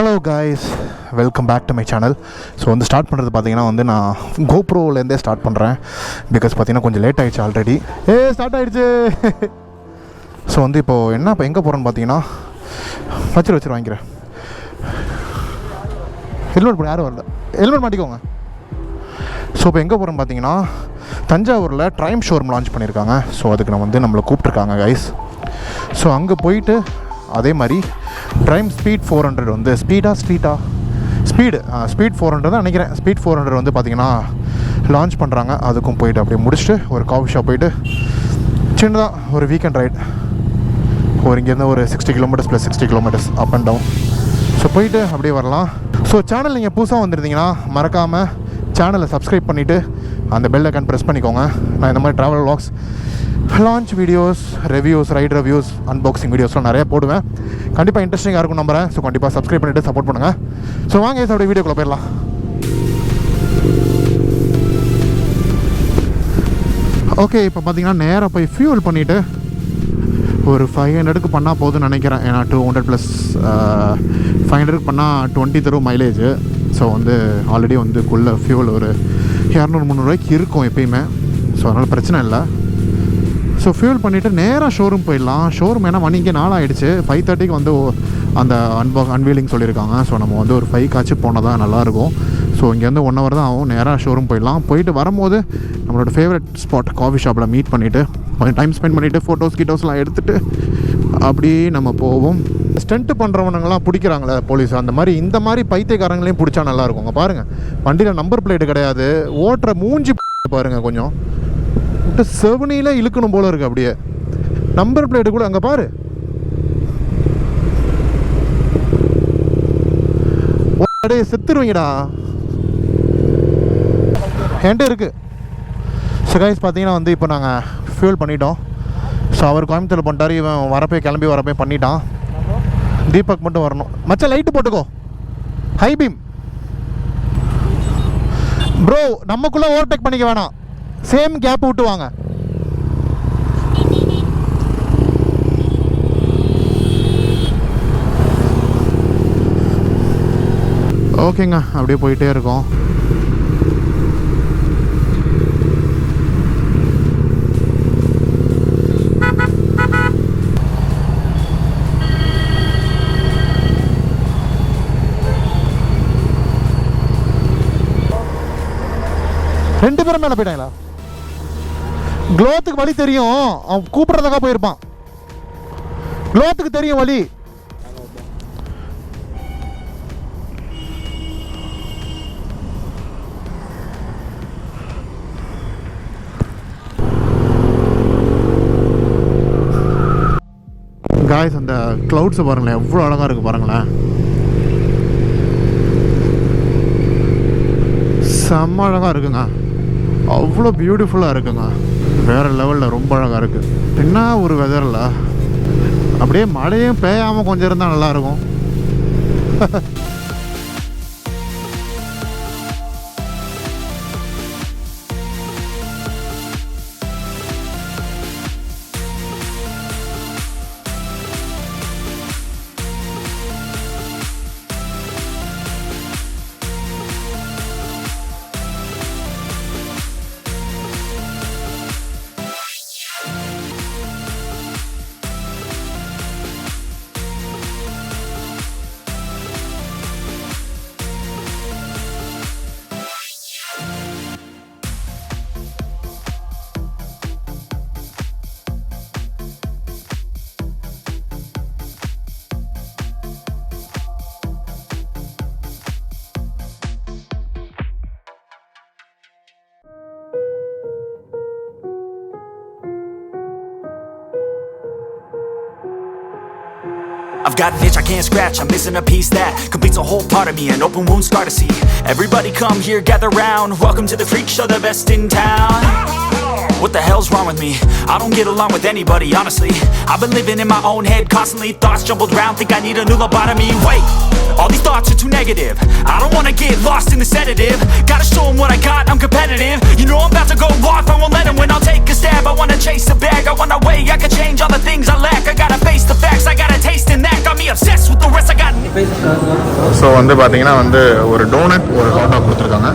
Hello guys, welcome back to my channel. So வந்து start பண்ணுறது பார்த்தீங்கன்னா நான் கோப்ரோலேருந்தே ஸ்டார்ட் பண்ணுறேன். பிகாஸ் பார்த்தீங்கன்னா கொஞ்சம் லேட் ஆகிடுச்சு ஆல்ரெடி. ஸ்டார்ட் ஆகிடுச்சு. ஸோ வந்து இப்போது இப்போ எங்கே போகிறேன்னு பார்த்தீங்கன்னா வச்சு வாங்கிக்கிறேன். ஹெல்மெட் போட யாரும் வரல, ஹெல்மெட் மாட்டிக்கோங்க. ஸோ இப்போ எங்கே போகிறோன்னு பார்த்தீங்கன்னா தஞ்சாவூரில் ட்ரைம் ஷோரூம் லான்ச் பண்ணியிருக்காங்க. ஸோ அதுக்கு நம்மளை கூப்பிட்ருக்காங்க கைஸ். ஸோ அங்கே போயிட்டு அதே மாதிரி ட்ரைம் ஸ்பீட் 400 வந்து ஸ்பீட் 400 தான் நினைக்கிறேன். ஸ்பீட் 400 வந்து பார்த்திங்கன்னா லான்ச் பண்ணுறாங்க. அதுக்கும் போயிட்டு அப்படியே முடிச்சுட்டு ஒரு காஃபி ஷாப் போயிட்டு சின்னதாக ஒரு வீக்கெண்ட் ரைட் இங்கேருந்து ஒரு 60 kilometres + 60 kilometres up and down. So போயிட்டு அப்படியே வரலாம். ஸோ சேனல் நீங்கள் புதுசாக வந்துருந்தீங்கன்னா மறக்காமல் சேனலை சப்ஸ்கிரைப் பண்ணிவிட்டு அந்த பெல் ஐக்கான் ப்ரெஸ் பண்ணிக்கோங்க. நான் இந்த மாதிரி travel vlogs, launch videos, reviews, right reviews, unboxing வீடியோஸ்லாம் நிறைய போடுவேன். கண்டிப்பாக இன்ட்ரெஸ்டிங்காக இருக்கும் நம்புகிறேன். ஸோ கண்டிப்பாக சப்ஸ்கிரைப் பண்ணிவிட்டு சப்போர்ட் பண்ணுங்கள். ஸோ வாங்க அப்படியே வீடியோக்குள்ளே போயிடலாம். ஓகே, இப்போ பார்த்தீங்கன்னா நேராக போய் ஃபியூல் பண்ணிவிட்டு ஒரு 500க்கு பண்ணால் போதுன்னு நினைக்கிறேன். ஏன்னா 200 + 500க்கு பண்ணால் 20 தரும் மைலேஜ். ஸோ வந்து ஆல்ரெடி வந்து குள்ள ஃபியூல் ஒரு 200-300 ரூபாய்க்கு இருக்கும் எப்பயுமே. ஸோ அதனால் பிரச்சனை இல்லை. ஸோ ஃபியூல் பண்ணிவிட்டு நேராக ஷோரூம் போயிடலாம். ஷோரூம் ஏன்னா மணி இங்கே 4 ஆகிடுச்சு. 5:30க்கு வந்து அந்த அன்வீலிங் சொல்லியிருக்காங்க. ஸோ நம்ம வந்து ஒரு 5 போனால் தான் நல்லாயிருக்கும். ஸோ இங்கேருந்து 1 hour தான் ஆகும். நேராக ஷோரூம் போயிடலாம். போயிட்டு வரும்போது நம்மளோட ஃபேவரட் ஸ்பாட் காஃபி ஷாப்பில் மீட் பண்ணிவிட்டு கொஞ்சம் டைம் ஸ்பெண்ட் பண்ணிவிட்டு ஃபோட்டோஸ்லாம் எடுத்துகிட்டு அப்படியே நம்ம போவோம். ஸ்டண்ட்டு பண்ணுறவனுங்களாம் பிடிக்கிறாங்களே போலீஸ், அந்த மாதிரி இந்த மாதிரி பைத்தியக்காரங்களையும் பிடிச்சா நல்லாயிருக்குங்க. பாருங்கள், வண்டியில் நம்பர் பிளேட்டு கிடையாது, ஓட்டுற மூஞ்சி பாருங்கள், கொஞ்சம் விட்டு செவனியில் இழுக்கணும் போல இருக்குது. அப்படியே நம்பர் பிளேட்டு கூட அங்கே பாரு, அப்படியே செத்துருவீங்கடா. என்கிட்ட இருக்குது. ஸோ கைஸ் பார்த்தீங்கன்னா வந்து இப்போ நாங்கள் ஃபியூல் பண்ணிட்டோம். ஸோ அவர் கோயம்புத்தூர் பண்ணிட்டார், இவன் வரப்பே பண்ணிட்டான். தீபக் மட்டும் வரணும். மச்சான் லைட்டு போட்டுக்கோ, ஹை பீம் ப்ரோ. நமக்குள்ளே ஓவர்டேக் பண்ணிக்க வேணாம், சேம் கேப் விட்டு வாங்க. ஓகேங்க, அப்படியே போயிட்டே இருக்கோம். ரெண்டு பேரும் மேலே போயிட்டாங்களா? க்ளோத்துக்கு வழி தெரியும், அவன் கூப்பிட்றதுக்காக போயிருப்பான். க்ளோத்துக்கு தெரியும் வழி. காய்ஸ், அந்த க்ளவுட்ஸை பாருங்களேன், எவ்வளோ அழகாக இருக்குது பாருங்களேன். செம்ம அழகாக இருக்குங்க, அவ்வளோ பியூட்டிஃபுல்லாக இருக்குங்க. வேறு லெவலில் ரொம்ப அழகாக இருக்குது. என்ன ஒரு வெதரில் அப்படியே மழையும் பெய்யாமல் கொஞ்சம் இருந்தால் நல்லாயிருக்கும். I've got an itch I can't scratch, I'm missing a piece that completes a whole part of me, an open wound scar to see. Everybody come here, gather round, welcome to the freak show, the best in town. What the hell's wrong with me? I don't get along with anybody, honestly. I've been living in my own head constantly, thoughts jumbled round, think I need a new lobotomy. Wait, all these thoughts are too negative, I don't wanna get lost in the sedative. Gotta show them what I got, I'm competitive. You know I'm about to go off, I won't let them win, I'll take a stab. I wanna chase the bag, I wanna weigh, I can change all the things I lack. I gotta face the facts, I got a taste in that, got me obsessed with the rest. I got so வந்து பார்த்தீங்கன்னா வந்து ஒரு donut ஒரு hot dog கொடுத்துருக்காங்க.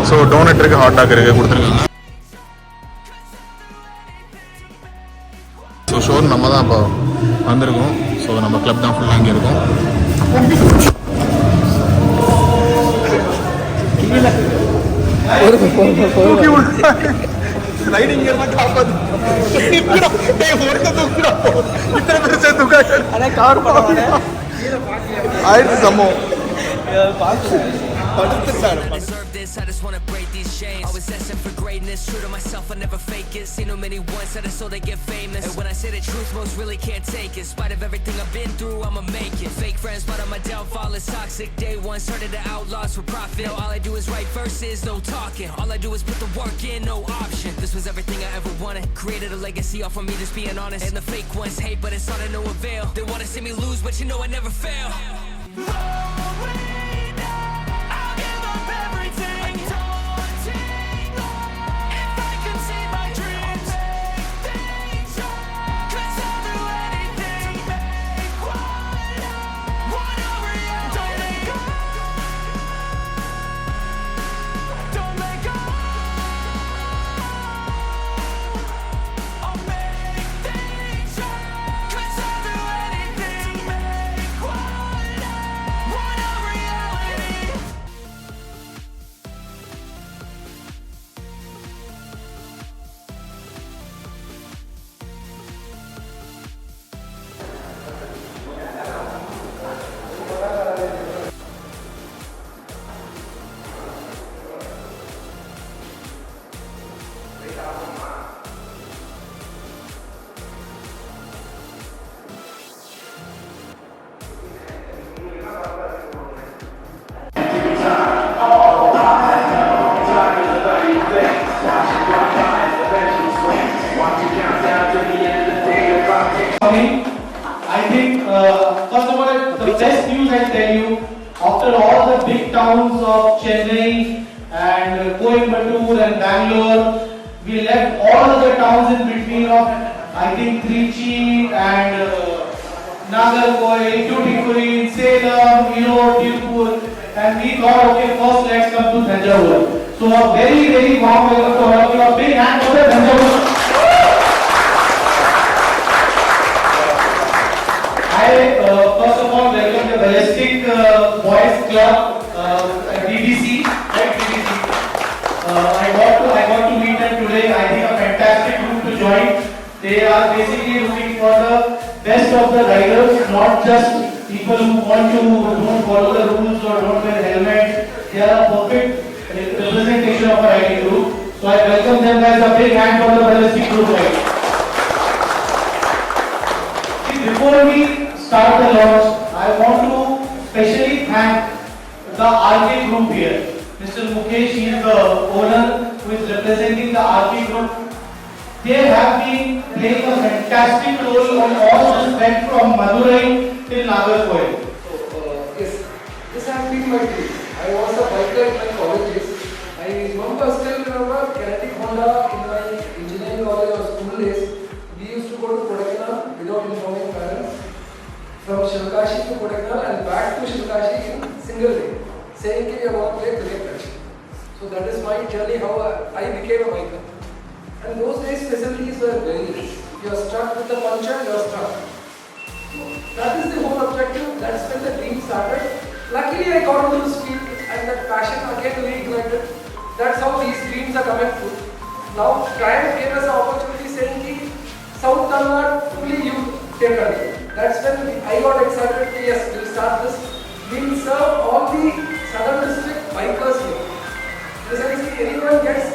So donut இருக்குது, hot dog இருக்குது கொடுத்துருக்காங்க. So sure நம்ம தான் இப்போ வந்திருக்கோம். ஸோ நம்ம கிளப் தான் ஃபுல்லாக இங்கே இருக்கும். ஆயிடுச்சு சம்பவம். I just wanna break these chains. Always asking for greatness, true to myself, I never fake it. Seen no many ones that are so they get famous. And when I say the truth, most really can't take it. In spite of everything I've been through, I'ma make it. Fake friends, but on my downfall is toxic. Day one, started to outlaws for profit. Now all I do is write verses, no talking. All I do is put the work in, no option. This was everything I ever wanted. Created a legacy off of me, just being honest. And the fake ones hate, but it's all to no avail. They wanna see me lose, but you know I never fail. I think, first of all, the best news I tell you, after all the big towns of Chennai and Coimbatore and Bangalore, we left all other towns in between of, I think, Trichy and Nagarkoil, Tuticorin, Salem, Tirupur, and we thought, okay, first let's come to Tanjore. So a very, very warm welcome to all of you. A big hand for the Tanjore. First of all, welcome the Ballistic Boys Club, DDC, right? DDC. I got to meet them today. I think a fantastic group to join. They are basically looking for the best of the riders, not just people who want to don't follow the rules or don't wear helmets. They are a perfect representation of a riding group. So I welcome them as a big hand for the Ballistic group. Right? Before we start the launch, I want to specially thank the RK group here. Mr. Mukesh, he is the owner who is representing the RK group. They have been playing a fantastic role on all aspects from Madurai till Nagarkoil. Yes, this has been my dream. I was a biker in my colleges. I still remember kinetic Honda in my engineering college or school days. We used to go to Kodaikanal without informing parents. From Shivkashi to Kodaikanal and back to Shivkashi in single day, saying that we are going to play cricket match. So that is my journey how I became a biker. And those days facilities were very less. You are stuck with the puncher, you are stuck. So that is the whole objective. That's when the dream started. Luckily I got into this field and that passion again reignited. That's how these dreams are coming true. Now Triumph gave us an opportunity saying that South Tamil Nadu fully you take care. That's when I got excited. Yes, we'll start this. We'll serve all the southern district bikers here. Essentially, anyone gets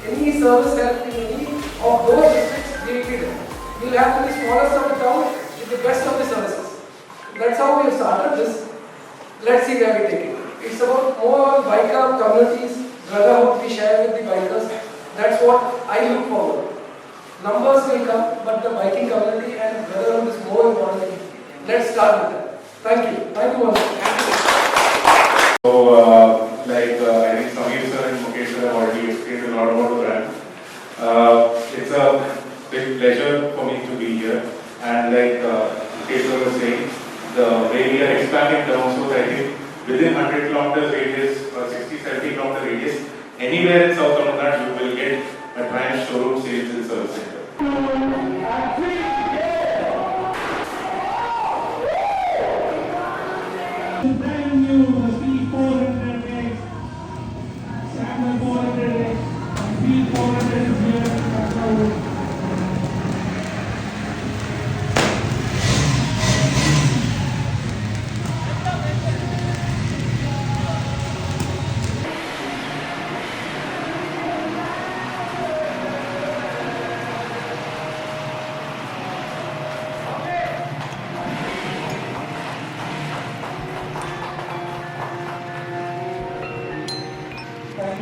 any service help in any of those districts, we'll be there. We'll have to be smallest of the town with the best of the services. That's how we have started this. Let's see where we take it. It's about more biker communities, brotherhood we share with the bikers. That's what I look forward. Numbers will come, but the biking community and brotherhood is more important. Let's start with that. Thank you. Thank you once again. So, I think Samir sir and Mukesh sir have already explained a lot about the brand. It's a big pleasure for me to be here. And like Mukesh sir was saying, the way we are expanding within 100 kilometers radius or 60-70 kilometer radius, anywhere in South Tamil Nadu, you will get a Triumph showroom sales and service center. Brand new Speed 400X, Scrambler 400X, Speed 400 is here in our showroom.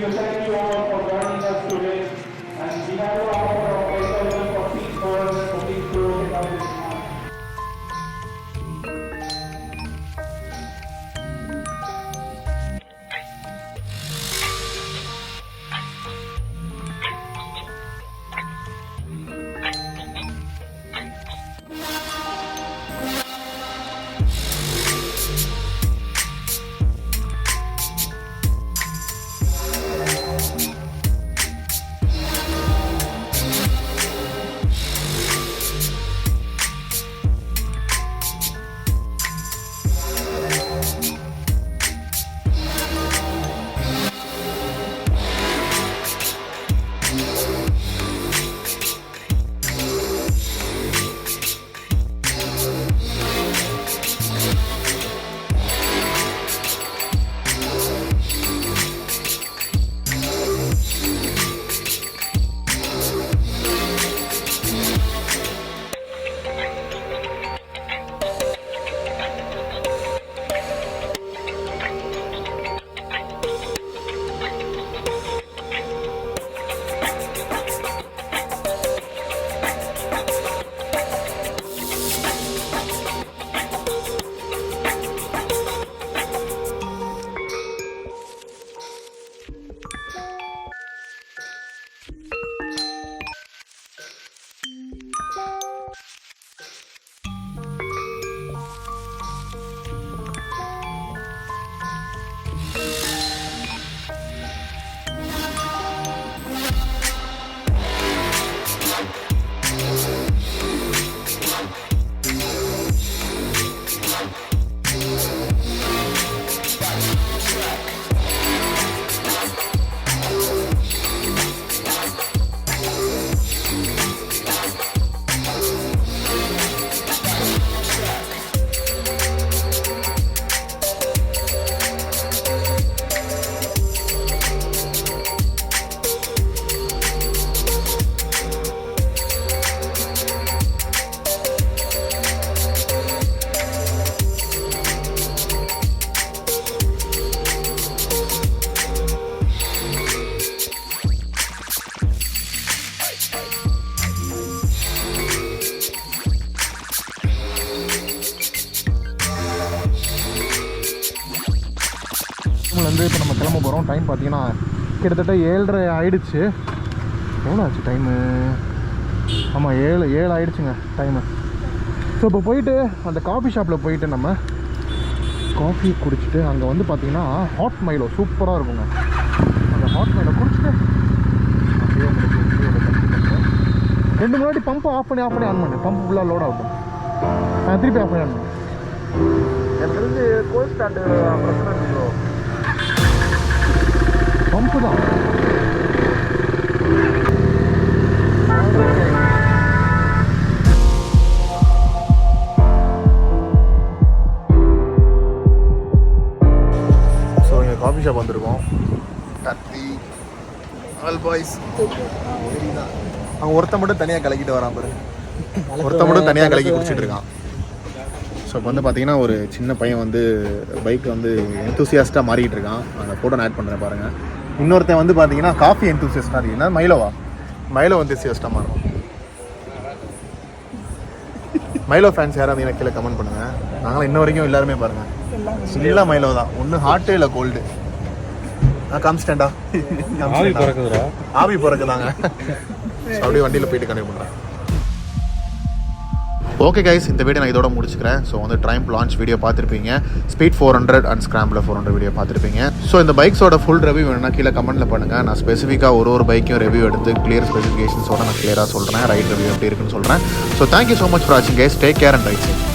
Thank you all for joining us today. And we have a offer of 5,000 for Speed 400 for Speed 400. வந்து இப்போ நம்ம கிளம்ப போகிறோம். Time பார்த்தீங்கன்னா கிட்டத்தட்ட 7:30 ஆயிடுச்சு. எவ்வளோ ஆச்சு டைமு? ஆமாம் 7 ஆயிடுச்சுங்க டைமு. ஸோ இப்போ போயிட்டு அந்த காஃபி ஷாப்பில் போயிட்டு நம்ம காஃபி குடிச்சிட்டு அங்கே வந்து பார்த்திங்கன்னா ஹாட் மைலோ சூப்பராக இருக்குங்க. அந்த ஹாட் மைலோ குடிச்சிட்டு அப்படியே உங்களுக்கு வீடியோவில் கண்டிப்பாக பண்ணுறேன். 2 முன்னாடி பம்பை ஆஃப் பண்ணி ஆன் பண்ணு. பம்ப் ஃபுல்லாக லோட் ஆகட்டும். திருப்பி ஆஃப் பண்ணி ஆன் பண்ணு. எனக்கு தெரிஞ்சு கோல்ட் ஸ்டார்ட் பிரச்சனை இருக்கு ப்ரோ. பம்பு தான். ஸோ இங்கே காஃபி ஷாப் வந்திருக்கோம். கத்தி ஆல் பாய்ஸ் அவன் ஒருத்த மட்டும் தனியாக கலக்கிட்டு வரான் பாரு. ஒருத்த மட்டும் தனியாக கலக்கி குடிச்சிட்டு இருக்கான். ஸோ இப்போ வந்து பார்த்தீங்கன்னா ஒரு சின்ன பையன் வந்து பைக் வந்து எந்தூசியாஸ்ட்டாக மாறிக்கிட்டு இருக்கான். அந்த ஃபோட்டோ நான் ஆட் பண்ணுறேன் பாருங்கள். இன்னொருத்தன் வந்து பார்த்தீங்கன்னா காஃபி எந்தூசியாஸ்ட்டாக இருக்குன்னா மைலோ எந்தூசியாஸ்ட்டாக மாறும். மைலோ ஃபேன்ஸ் யாராவது எனக்கு கீழே கமெண்ட் பண்ணுங்கள். நாங்களாம் இன்ன வரைக்கும் எல்லாருமே பாருங்கள் இல்லை மைலோ தான். ஒன்று ஹாட்டு இல்லை கோல்டு. காமிச்சிட்டேன்டா. ஆவி பிறக்குதாங்க. அப்படியே வண்டியில் போயிட்டு கண்டிப்பாக பண்ணுறேன். ஓகே கைஸ், இந்த வீடியோ நான் இதோட முடிச்சுக்கிறேன். ஸோ வந்து ட்ரைம்ப் லான்ச் வீடியோ பார்த்துருப்பீங்க, ஸ்பீட் 400 அண்ட் ஸ்க்ராம்பிளர் 400 வீடியோ பார்த்துருப்பீங்க. ஸோ இந்த பைக்ஸோட ஃபுல் ரிவ்யூ வேணும்னா கீழே கமெண்ட்டில் பண்ணுங்கள். நான் ஸ்பெசிஃபிக்காக ஒரு பைக்கையும் ரிவ்யூ எடுத்து கிளியர் ஸ்பெசிஃபிகேஷன்ஸோட நான் கிளியராக சொல்கிறேன், ரைட் ரிவ்யூ எப்படி இருக்குன்னு சொல்கிறேன். So thank you so much for வாட்சிங் guys. Take care and ride safe.